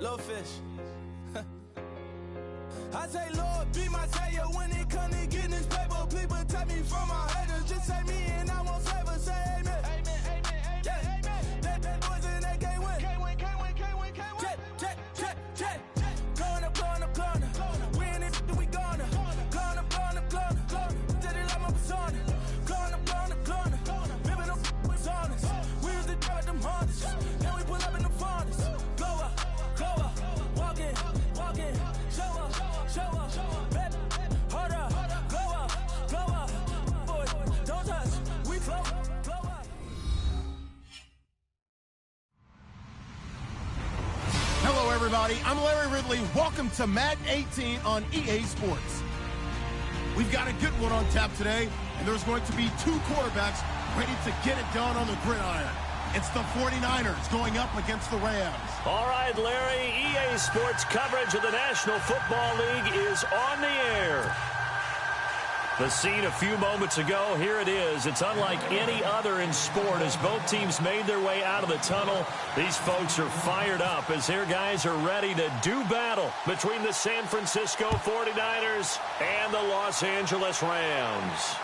Little fish. I say, Lord, be my savior when it comes to getting this paper. Please protect me from my haters. Just say me and I won't favor. Say amen. Amen, amen, amen, yeah. Amen. That boys and they can't win. Can't win, can't win, can't win, can't win. Check. Going up. We in it, we gonna. Going up. Did it like my persona. Going up. Ripping them was honest. We was the drug them hardest. Then we pull up in the furnace. Glow up. Walk in. Show up. Baby, hold up. Glow up. Boy, don't touch. We glow up. Hello, everybody. I'm Larry Ridley. Welcome to Madden 18 on EA Sports. We've got a good one on tap today, and there's going to be two quarterbacks ready to get it done on the gridiron. It's the 49ers going up against the Rams. All right, Larry, EA Sports coverage of the National Football League is on the air. The scene a few moments ago, here it is. It's unlike any other in sport as both teams made their way out of the tunnel. These folks are fired up as their guys are ready to do battle between the San Francisco 49ers and the Los Angeles Rams.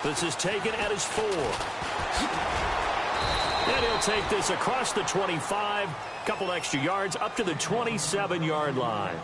This is taken at his 4. And he'll take this across the 25, couple extra yards up to the 27-yard line.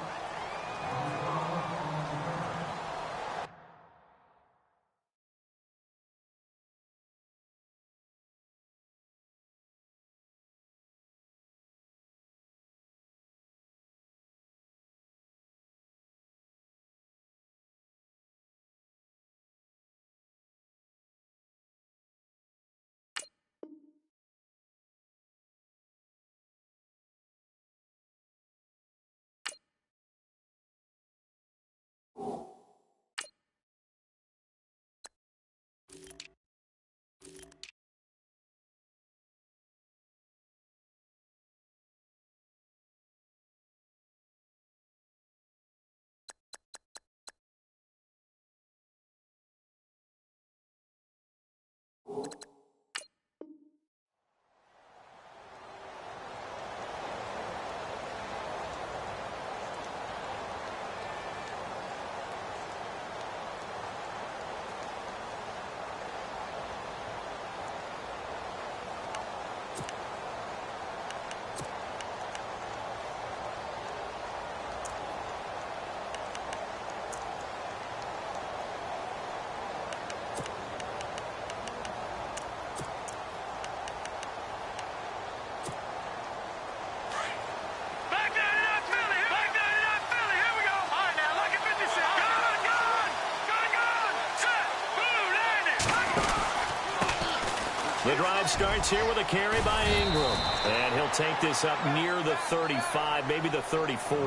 The drive starts here with a carry by Ingram. And he'll take this up near the 35, maybe the 34.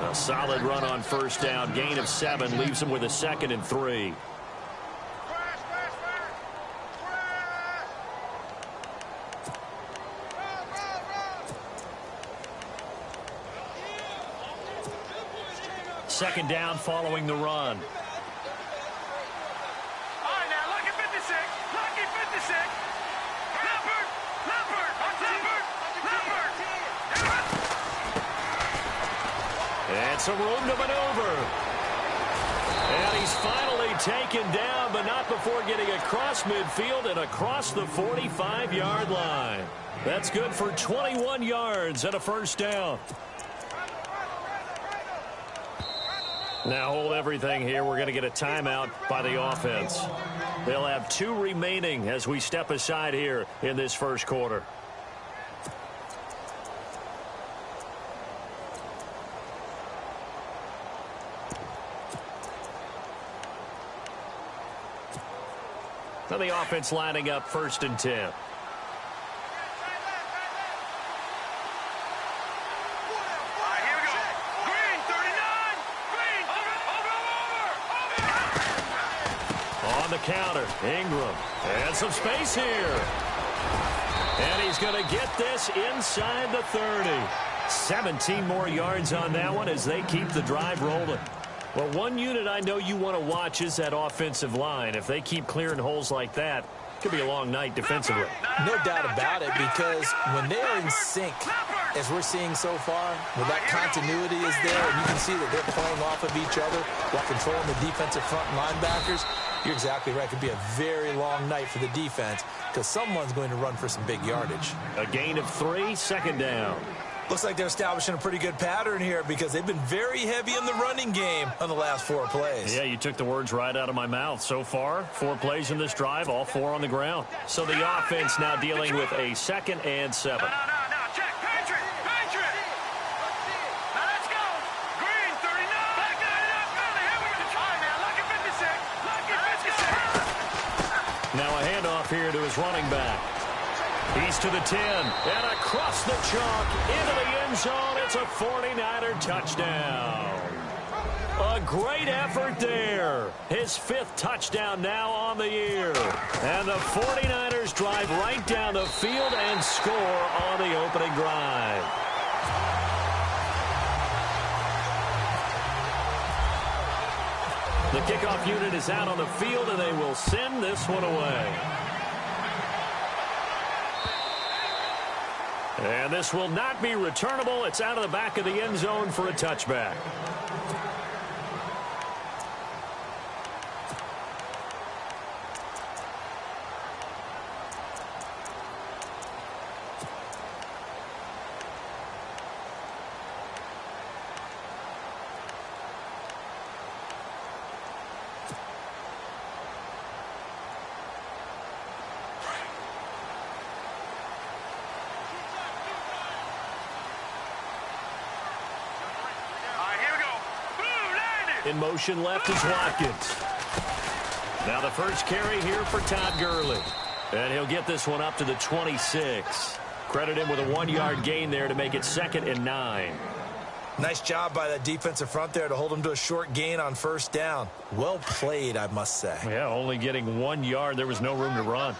A solid run on first down. Gain of 7 leaves him with a 2nd and 3. Second down following the run. And some room to maneuver. And he's finally taken down, but not before getting across midfield and across the 45-yard line. That's good for 21 yards and a first down. Now hold everything here. We're going to get a timeout by the offense. They'll have 2 remaining as we step aside here in this first quarter. So the offense lining up 1st and 10. The counter, Ingram, and some space here. And he's going to get this inside the 30. 17 more yards on that one as they keep the drive rolling. Well, one unit I know you want to watch is that offensive line. If they keep clearing holes like that, Could be a long night defensively. No doubt about it, because when they are in sync, as we're seeing so far, when that continuity is there, and you can see that they're playing off of each other while controlling the defensive front linebackers, you're exactly right. It could be a very long night for the defense because someone's going to run for some big yardage. A gain of 3, second down. Looks like they're establishing a pretty good pattern here because they've been very heavy in the running game on the last 4 plays. Yeah, you took the words right out of my mouth. So far, 4 plays in this drive, all 4 on the ground. So the offense now dealing with a 2nd and 7. Check. Patriot. Now let's go. Green, 39. Back it up, early. Here we go. All right, now, lucky 56. Now a handoff here to his running back. He's to the 10, and across the chalk, into the end zone. It's a 49er touchdown. A great effort there. His 5th touchdown now on the year. And the 49ers drive right down the field and score on the opening drive. The kickoff unit is out on the field, and they will send this one away. And this will not be returnable. It's out of the back of the end zone for a touchback. In motion left is Watkins. Now the first carry here for Todd Gurley. And he'll get this one up to the 26. Credit him with a 1-yard gain there to make it 2nd and 9. Nice job by that defensive front there to hold him to a short gain on 1st down. Well played, I must say. Yeah, only getting 1 yard. There was no room to run.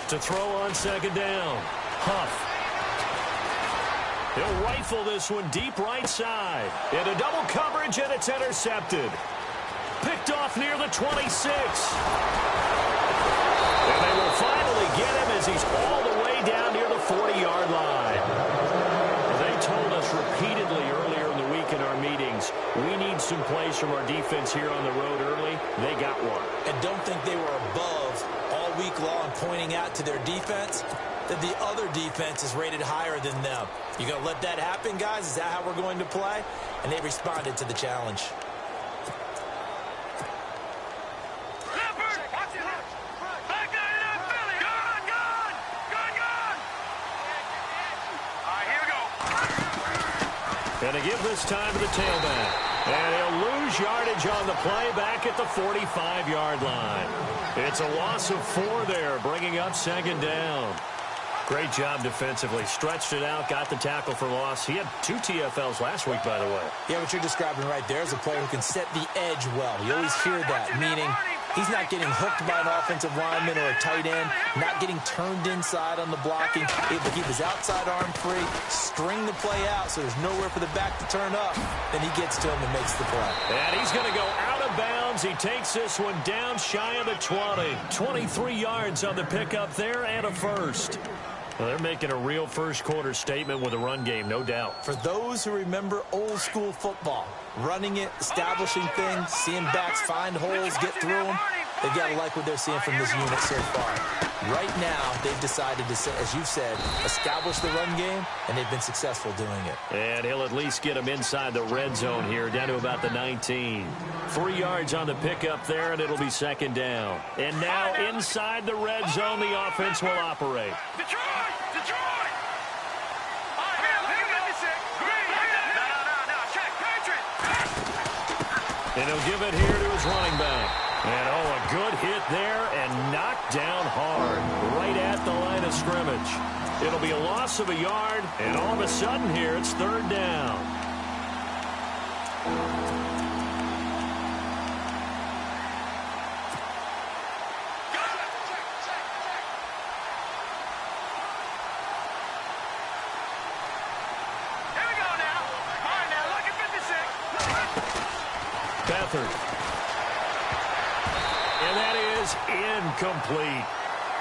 To throw on 2nd down. Huff. He'll rifle this one deep right side. Into double coverage, and it's intercepted. Picked off near the 26. And they will finally get him as he's all the way down near the 40-yard line. They told us repeatedly earlier in the week in our meetings, we need some plays from our defense here on the road early. They got one. And don't think they were above all week long pointing out to their defense that the other defense is rated higher than them. You going to let that happen, guys? Is that how we're going to play? And they responded to the challenge. And to give this time to the tailback. And he'll lose yardage on the play back at the 45-yard line. It's a loss of 4 there, bringing up 2nd down. Great job defensively. Stretched it out, got the tackle for loss. He had 2 TFLs last week, by the way. Yeah, what you're describing right there is a player who can set the edge well. You always hear that, meaning he's not getting hooked by an offensive lineman or a tight end, not getting turned inside on the blocking, able to keep his outside arm free, string the play out so there's nowhere for the back to turn up. Then he gets to him and makes the play. And he's going to go out of bounds. He takes this one down shy of the 20. 23 yards on the pickup there and a first. Well, they're making a real first-quarter statement with a run game, no doubt. For those who remember old-school football, running it, establishing things, seeing backs find holes, get through them, they've got to like what they're seeing from this unit so far. Right now, they've decided to, as you said, establish the run game, and they've been successful doing it. And he'll at least get them inside the red zone here, down to about the 19. 3 yards on the pickup there, and it'll be 2nd down. And now inside the red zone, the offense will operate. Detroit! And he'll give it here to his running back. And, oh, a good hit there and knocked down hard right at the line of scrimmage. It'll be a loss of a yard, and all of a sudden here it's 3rd down. Beathard. And that is incomplete.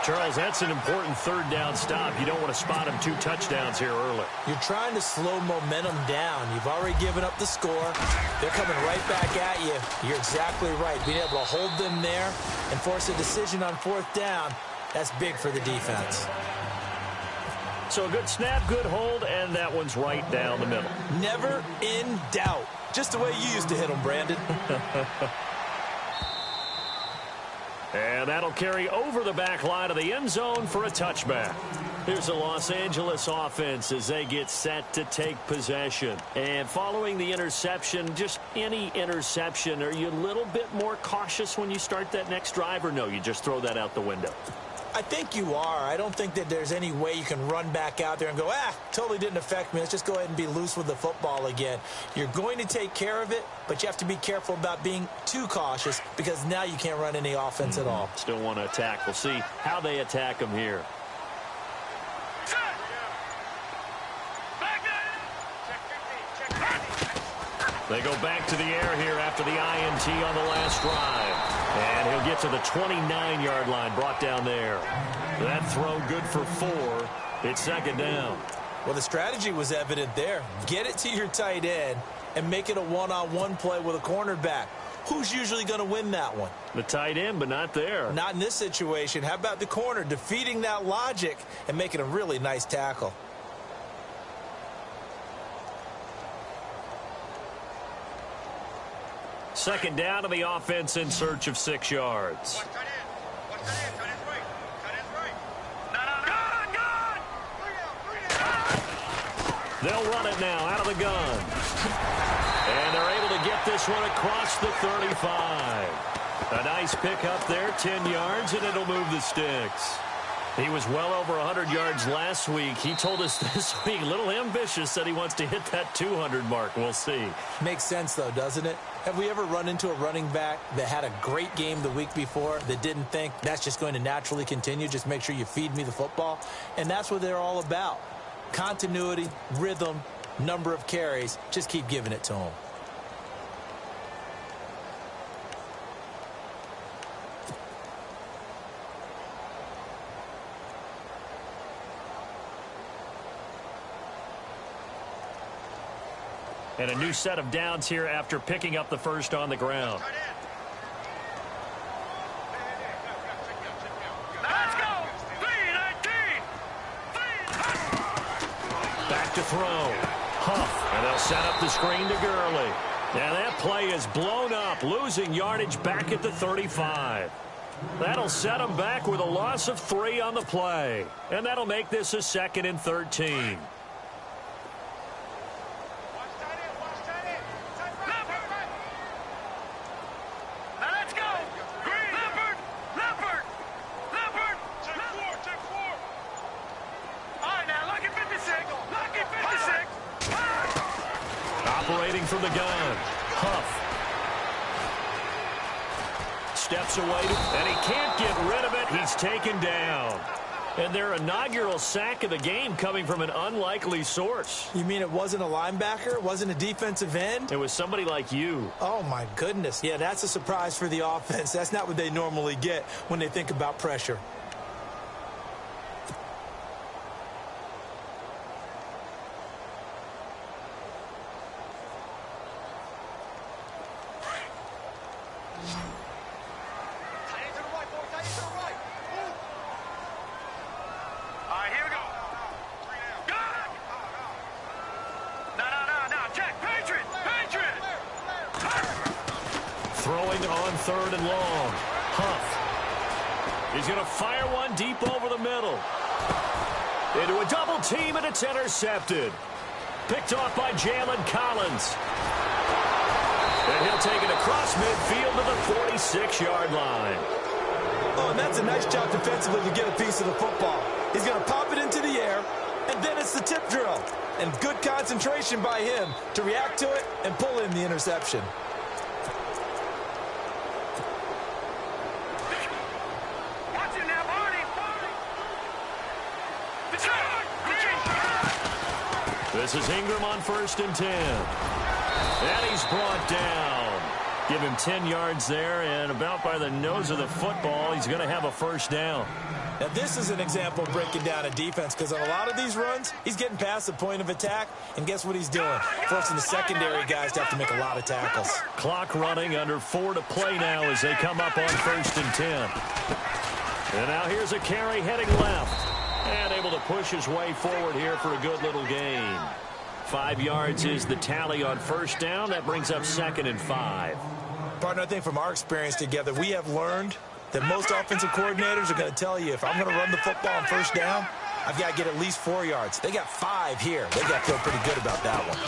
Charles, that's an important third down stop. You don't want to spot him 2 touchdowns here early. You're trying to slow momentum down. You've already given up the score. They're coming right back at you. You're exactly right. Being able to hold them there and force a decision on 4th down, that's big for the defense. So a good snap, good hold, and that one's right down the middle. Never in doubt. Just the way you used to hit them, Brandon. And that'll carry over the back line of the end zone for a touchback. Here's the Los Angeles offense as they get set to take possession. And following the interception, just any interception, are you a little bit more cautious when you start that next drive, or no, you just throw that out the window? I think you are. I don't think that there's any way you can run back out there and go, totally didn't affect me. Let's just go ahead and be loose with the football again. You're going to take care of it, but you have to be careful about being too cautious because now you can't run any offense at all. Still want to attack. We'll see how they attack them here. They go back to the air here after the INT on the last drive. And he'll get to the 29-yard line, brought down there. That throw good for 4. It's 2nd down. Well, the strategy was evident there. Get it to your tight end and make it a one-on-one play with a cornerback. Who's usually going to win that one? The tight end, but not there. Not in this situation. How about the corner defeating that logic and making a really nice tackle? Second down to the offense in search of 6 yards. They'll run it now out of the gun. And they're able to get this one across the 35. A nice pickup there, 10 yards, and it'll move the sticks. He was well over 100 yards last week. He told us this week, a little ambitious, said he wants to hit that 200 mark. We'll see. Makes sense, though, doesn't it? Have we ever run into a running back that had a great game the week before that didn't think that's just going to naturally continue? Just make sure you feed me the football. And that's what they're all about. Continuity, rhythm, number of carries. Just keep giving it to them. And a new set of downs here after picking up the first on the ground. Let's go! 3-19! Back to throw. Huff. And they'll set up the screen to Gurley. And that play is blown up, losing yardage back at the 35. That'll set them back with a loss of 3 on the play. And that'll make this a 2nd and 13. Operating from the gun. Huff. Steps away, and he can't get rid of it. He's taken down. And their inaugural sack of the game coming from an unlikely source. You mean it wasn't a linebacker? It wasn't a defensive end? It was somebody like you. Oh, my goodness. Yeah, that's a surprise for the offense. That's not what they normally get when they think about pressure. Throwing on 3rd and long. Huff. He's going to fire one deep over the middle. Into a double team, and it's intercepted. Picked off by Jalen Collins. And he'll take it across midfield to the 46-yard line. Oh, and that's a nice job defensively to get a piece of the football. He's going to pop it into the air, and then it's the tip drill. And good concentration by him to react to it and pull in the interception. This is Ingram on 1st and 10. And he's brought down. Give him 10 yards there, and about by the nose of the football, he's going to have a first down. Now, this is an example of breaking down a defense, because on a lot of these runs, he's getting past the point of attack, and guess what he's doing? Forcing the secondary guys to have to make a lot of tackles. Clock running, under 4 to play now as they come up on 1st and 10. And now here's a carry heading left. And able to push his way forward here for a good little gain. 5 yards is the tally on first down. That brings up 2nd and 5. Partner, I think from our experience together, we have learned that most offensive coordinators are going to tell you, if I'm going to run the football on first down, I've got to get at least 4 yards. They got 5 here. They got to feel pretty good about that one.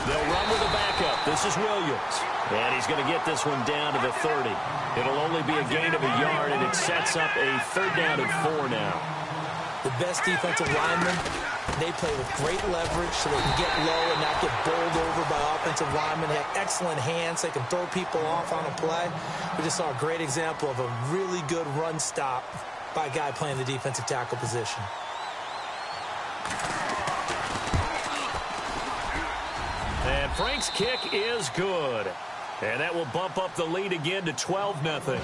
They'll run with a backup. This is Williams. And he's going to get this one down to the 30. It'll only be a gain of a yard, and it sets up a 3rd down and 4 now. The best defensive linemen, they play with great leverage so they can get low and not get bowled over by offensive linemen. They have excellent hands. They can throw people off on a play. We just saw a great example of a really good run stop by a guy playing the defensive tackle position. And Frank's kick is good. And that will bump up the lead again to 12-0.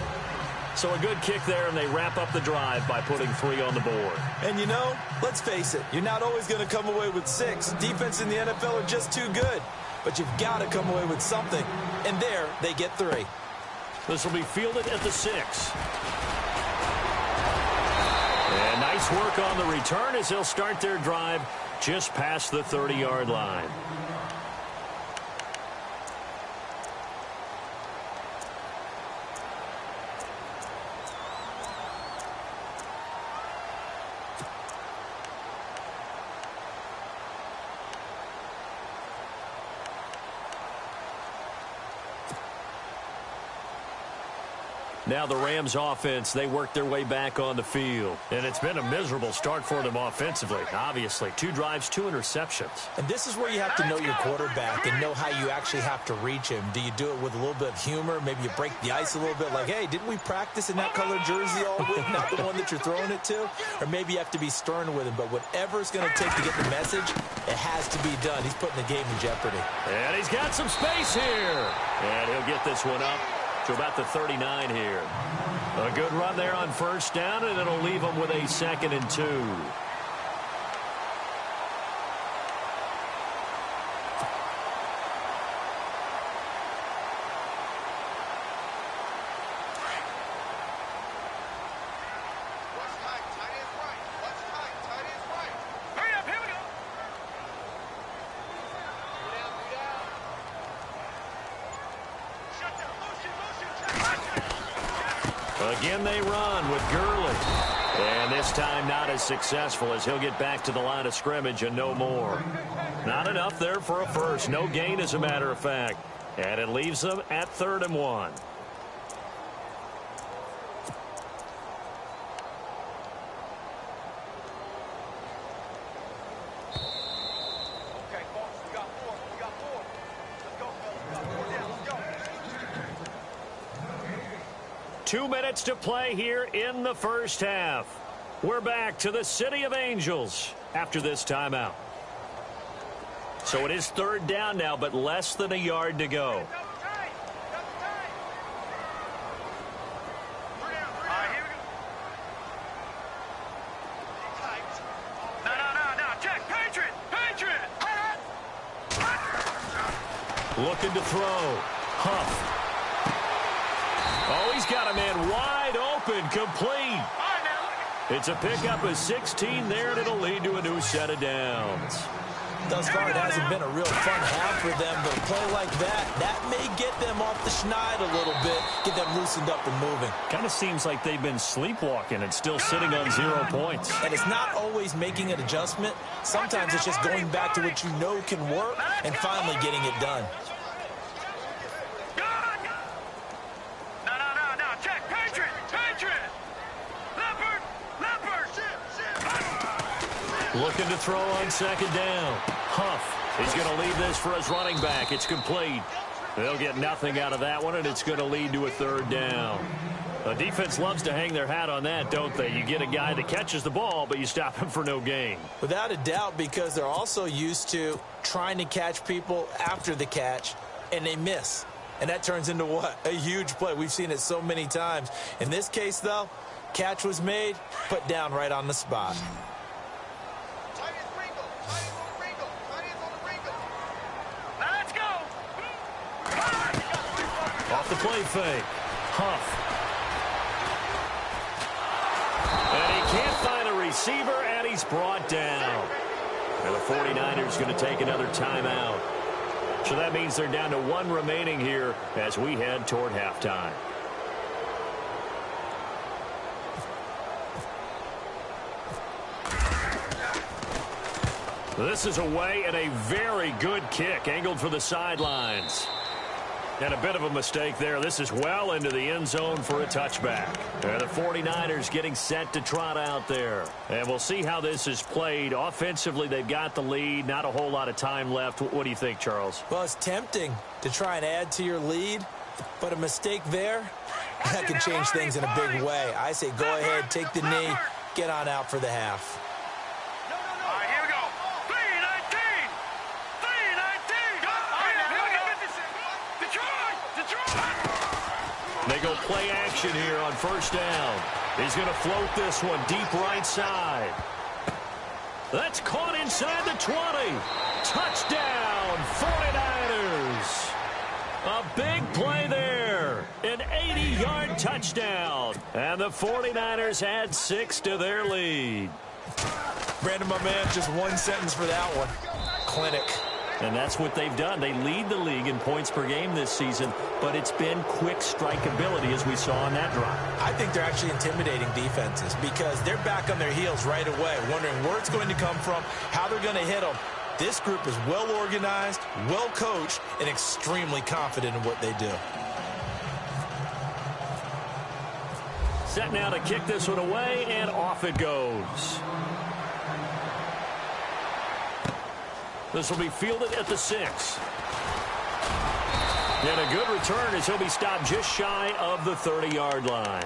So a good kick there, and they wrap up the drive by putting 3 on the board. And you know, let's face it, you're not always going to come away with 6. Defense in the NFL are just too good. But you've got to come away with something. And there, they get 3. This will be fielded at the 6. And nice work on the return as they'll start their drive just past the 30-yard line. Now the Rams offense, they work their way back on the field. And it's been a miserable start for them offensively, obviously. 2 drives, 2 interceptions. And this is where you have to know your quarterback and know how you actually have to reach him. Do you do it with a little bit of humor? Maybe you break the ice a little bit like, hey, didn't we practice in that color jersey all week, not the one that you're throwing it to? Or maybe you have to be stern with him. But whatever it's going to take to get the message, it has to be done. He's putting the game in jeopardy. And he's got some space here. And he'll get this one up to about the 39 here. A good run there on first down, and it'll leave them with a 2nd and 2. Again, they run with Gurley. And this time not as successful as he'll get back to the line of scrimmage and no more. Not enough there for a first. No gain, as a matter of fact. And it leaves them at 3rd and 1. Two minutes to play here in the first half. We're back to the City of Angels after this timeout. So it is 3rd down now, but less than a yard to go. Looking to throw. Huff. Oh, he's got a man wide open, complete. It's a pickup of 16 there, and it'll lead to a new set of downs. Thus far, it hasn't been a real fun half for them, but a play like that may get them off the schneid a little bit, get them loosened up and moving. Kind of seems like they've been sleepwalking and still sitting on 0 points. And it's not always making an adjustment. Sometimes it's just going back to what you know can work and finally getting it done. Looking to throw on 2nd down. Huff. He's going to leave this for his running back. It's complete. They'll get nothing out of that one, and it's going to lead to a 3rd down. The defense loves to hang their hat on that, don't they? You get a guy that catches the ball, but you stop him for no gain. Without a doubt, because they're also used to trying to catch people after the catch, and they miss. And that turns into what? A huge play. We've seen it so many times. In this case, though, catch was made, put down right on the spot. Let's go. Off the play fake. Huff. And he can't find a receiver, and he's brought down. And the 49ers going to take another timeout. So that means they're down to one remaining here as we head toward halftime. This is away and a very good kick angled for the sidelines. And a bit of a mistake there. This is well into the end zone for a touchback. And the 49ers getting set to trot out there. And we'll see how this is played. Offensively, they've got the lead. Not a whole lot of time left. What do you think, Charles? Well, it's tempting to try and add to your lead. But a mistake there, that can change things in a big way. I say go ahead, take the knee, get on out for the half. They go play action here on first down. He's going to float this one deep right side. That's caught inside the 20. Touchdown, 49ers. A big play there. An 80-yard touchdown. And the 49ers add 6 to their lead. Brandon, my man, just one sentence for that one. Clinic. And that's what they've done. They lead the league in points per game this season, but it's been quick strikeability as we saw on that drive. I think they're actually intimidating defenses because they're back on their heels right away, wondering where it's going to come from, how they're going to hit them. This group is well organized, well coached, and extremely confident in what they do. Set now to kick this one away, and off it goes. This will be fielded at the 6. And a good return as he'll be stopped just shy of the 30-yard line.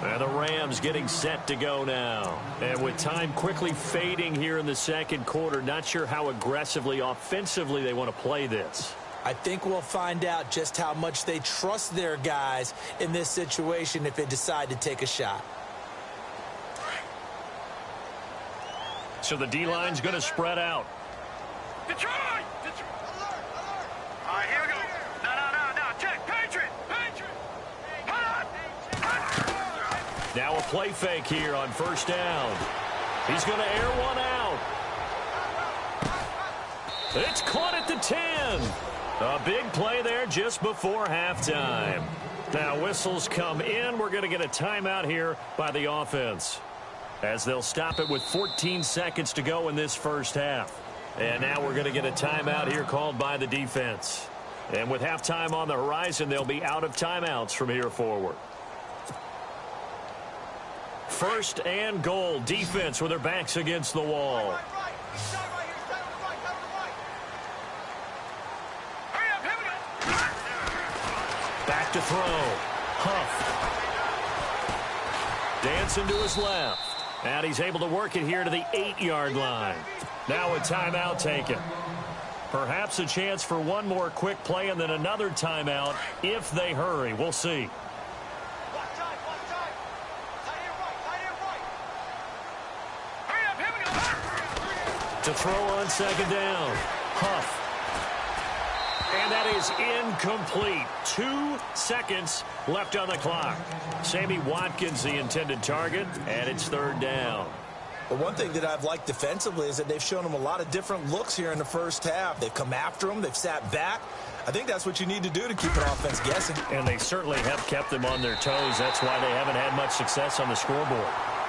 And the Rams getting set to go now. And with time quickly fading here in the second quarter, not sure how aggressively, offensively they want to play this. I think we'll find out just how much they trust their guys in this situation if they decide to take a shot. So the D-line's going to spread out. Detroit! Alert! All right, here we go. No. Check. Patriot! Now a play fake here on first down. He's going to air one out. It's caught at the 10. A big play there just before halftime. Now whistles come in. We're going to get a timeout here by the offense, as they'll stop it with 14 seconds to go in this first half. And now we're going to get a timeout here called by the defense. And with halftime on the horizon, they'll be out of timeouts from here forward. First and goal. Defense with their backs against the wall. Back to throw. Huff. Dancing to his left. And he's able to work it here to the 8-yard line. Now a timeout taken. Perhaps a chance for one more quick play and then another timeout if they hurry. We'll see. To throw on second down. Huff. And that is incomplete. 2 seconds left on the clock. Sammy Watkins, the intended target, and it's third down. But one thing that I've liked defensively is that they've shown them a lot of different looks here in the first half. They've come after them. They've sat back. I think that's what you need to do to keep an offense guessing. And they certainly have kept them on their toes. That's why they haven't had much success on the scoreboard.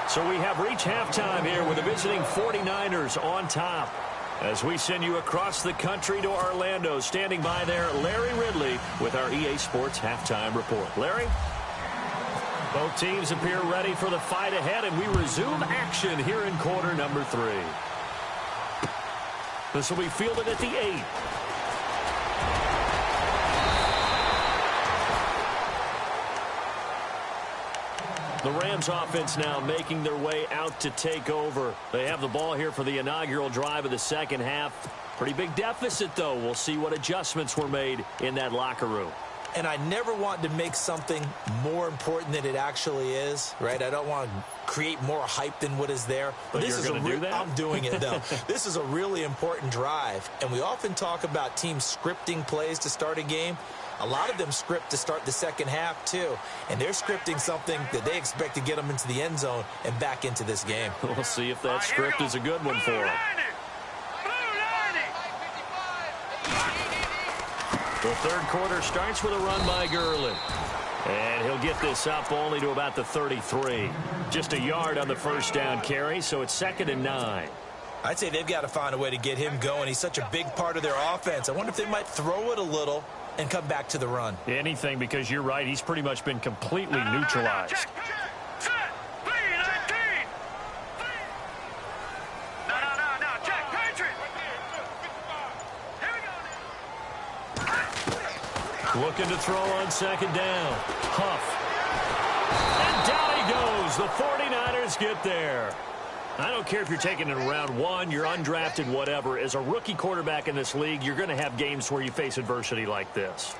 So we have reached halftime here with the visiting 49ers on top. As we send you across the country to Orlando, standing by there, Larry Ridley with our EA Sports Halftime Report. Larry? Both teams appear ready for the fight ahead, and we resume action here in quarter number 3. This will be fielded at the 8. The Rams offense now making their way out to take over. They have the ball here for the inaugural drive of the second half. Pretty big deficit, though. We'll see what adjustments were made in that locker room. And I never want to make something more important than it actually is, right? I don't want to create more hype than what is there. But this you're going to do that? I'm doing it, though. This is a really important drive. And we often talk about teams scripting plays to start a game. A lot of them script to start the second half, too. And they're scripting something that they expect to get them into the end zone and back into this game. We'll see if that script is a good one for them. The third quarter starts with a run by Gurley. And he'll get this up only to about the 33. Just a yard on the first down carry, so it's 2nd and 9. I'd say they've got to find a way to get him going. He's such a big part of their offense. I wonder if they might throw it a little and come back to the run. Anything, because you're right. He's pretty much been completely neutralized. Looking to throw on 2nd down. Huff. And down he goes. The 49ers get there. I don't care if you're taking it in round 1, you're undrafted, whatever. As a rookie quarterback in this league, you're going to have games where you face adversity like this.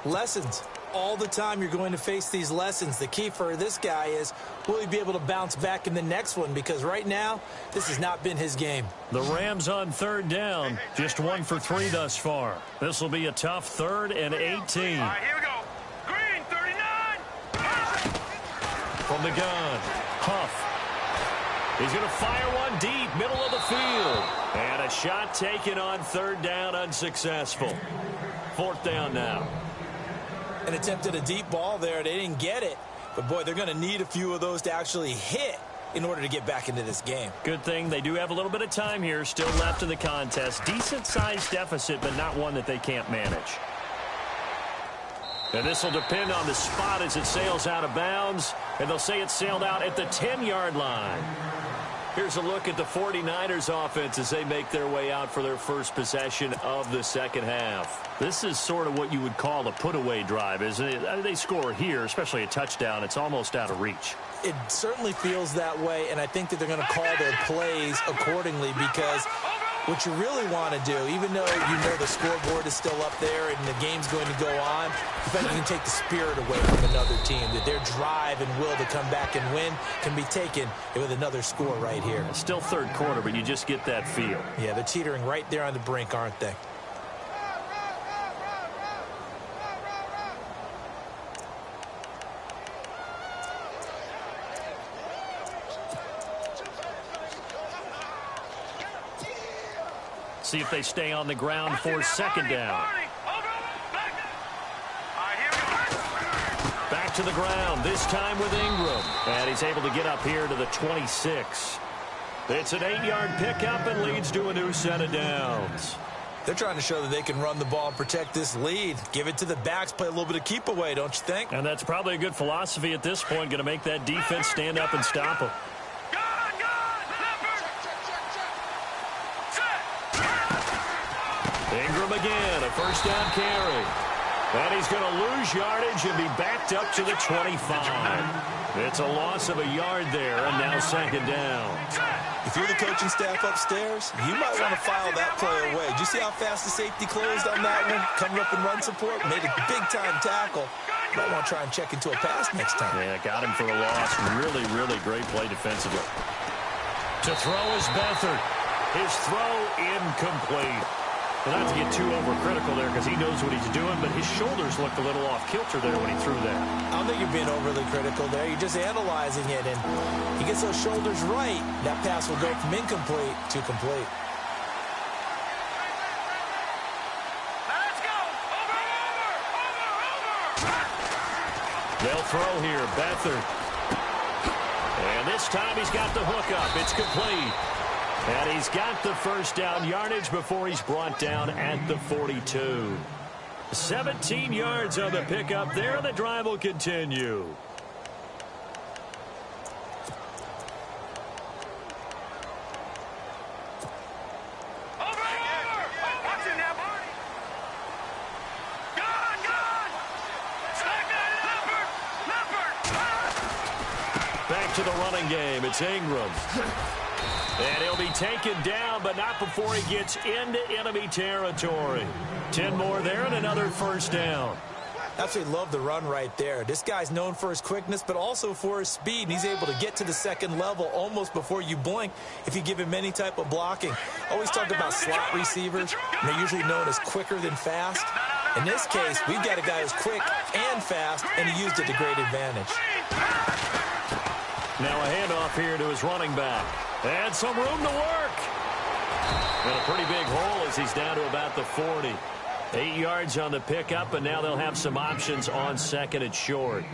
Lessons. All the time you're going to face these lessons. The key for this guy is, will he be able to bounce back in the next one? Because right now, this has not been his game. The Rams on 3rd down. Just 1 for 3 thus far. This will be a tough 3rd and 18. All right, here we go. Green, 39. From the gun, Huff. He's going to fire one deep, middle of the field. And a shot taken on 3rd down, unsuccessful. 4th down now. An attempt at a deep ball there. They didn't get it. But, boy, they're going to need a few of those to actually hit in order to get back into this game. Good thing they do have a little bit of time here still left in the contest. Decent-sized deficit, but not one that they can't manage. And this will depend on the spot as it sails out of bounds. And they'll say it sailed out at the 10-yard line. Here's a look at the 49ers offense as they make their way out for their first possession of the second half. This is sort of what you would call a put-away drive, isn't it? They score here, especially a touchdown. It's almost out of reach. It certainly feels that way, and I think that they're going to call their plays accordingly because what you really want to do, even though you know the scoreboard is still up there and the game's going to go on, you think you can take the spirit away from another team, that their drive and will to come back and win can be taken with another score right here. Still 3rd quarter, but you just get that feel. Yeah, they're teetering right there on the brink, aren't they? See if they stay on the ground for 2nd down. Back to the ground, this time with Ingram. And he's able to get up here to the 26. It's an 8-yard pickup and leads to a new set of downs. They're trying to show that they can run the ball and protect this lead. Give it to the backs, play a little bit of keep away, don't you think? And that's probably a good philosophy at this point, going to make that defense stand up and stop them. Ingram again, a 1st down carry. And he's going to lose yardage and be backed up to the 25. It's a loss of a yard there, and now 2nd down. If you're the coaching staff upstairs, you might want to file that play away. Did you see how fast the safety closed on that one? Coming up in run support, made a big-time tackle. Might want to try and check into a pass next time. Yeah, got him for a loss. Really, really great play defensively. To throw is Beathard. His throw incomplete. Well, not to get too overcritical there because he knows what he's doing, but his shoulders looked a little off kilter there when he threw that. I don't think you're being overly critical there. You're just analyzing it, and he gets those shoulders right. That pass will go from incomplete to complete. Let's go! Over! They'll throw here, Beathard. And this time he's got the hook up. It's complete. And he's got the 1st down yardage before he's brought down at the 42. 17 yards on the pickup there, and the drive will continue. Back to the running game. It's Ingram. And he'll be taken down, but not before he gets into enemy territory. 10 more there and another 1st down. Absolutely love the run right there. This guy's known for his quickness, but also for his speed. And he's able to get to the second level almost before you blink if you give him any type of blocking. Always talk about slot receivers, and they're usually known as quicker than fast. In this case, we've got a guy who's quick and fast, and he used it to great advantage. Now a handoff here to his running back. And some room to work. And a pretty big hole as he's down to about the 40. 8 yards on the pickup, and now they'll have some options on second and short.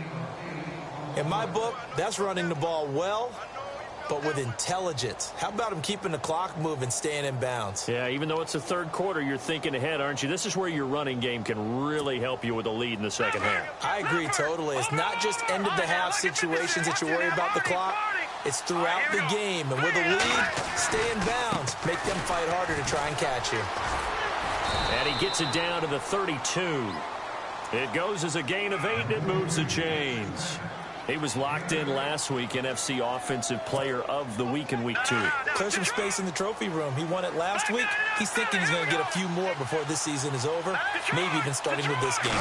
In my book, that's running the ball well, but with intelligence. How about him keeping the clock moving, staying in bounds? Yeah, even though it's the third quarter, you're thinking ahead, aren't you? This is where your running game can really help you with a lead in the second half. I agree totally. It's not just end-of-the-half situations that you worry about the clock. It's throughout the game. And with a lead, stay in bounds. Make them fight harder to try and catch you. And he gets it down to the 32. It goes as a gain of 8, and it moves the chains. He was locked in last week, NFC Offensive Player of the Week in Week 2. Clear some space in the trophy room. He won it last week. He's thinking he's going to get a few more before this season is over, maybe even starting with this game.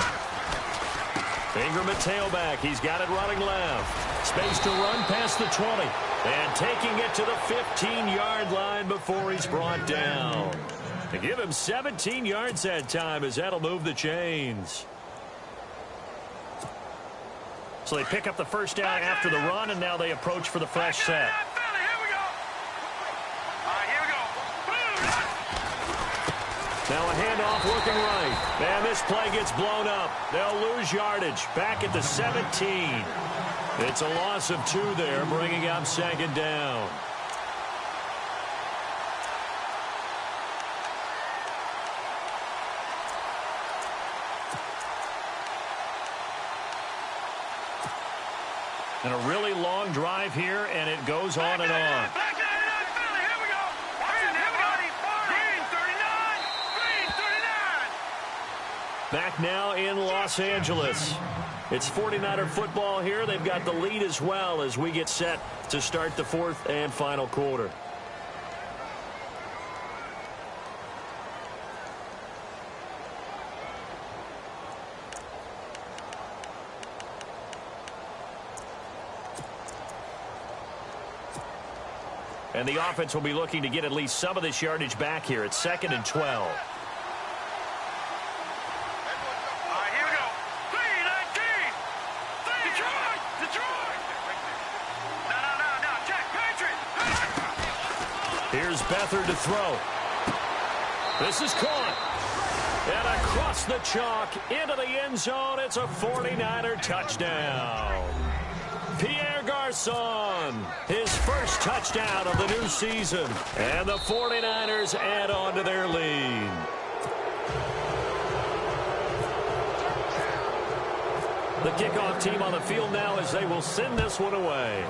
Ingram at tailback. He's got it running left. Space to run past the 20. And taking it to the 15-yard line before he's brought down. To give him 17 yards that time, as that'll move the chains. So they pick up the first down after the run, and now they approach for the fresh set. Now a handoff working right. And this play gets blown up. They'll lose yardage. Back at the 17. It's a loss of 2 there, bringing up second down. And a really long drive here, and it goes on and on. Back now in Los Angeles. It's 49er football here. They've got the lead as well as we get set to start the fourth and final quarter. And the offense will be looking to get at least some of this yardage back here. It's 2nd and 12. Here's Beathard to throw. This is caught. And across the chalk into the end zone. It's a 49er touchdown. Pierre Garçon, his first touchdown of the new season. And the 49ers add on to their lead. The kickoff team on the field now as they will send this one away.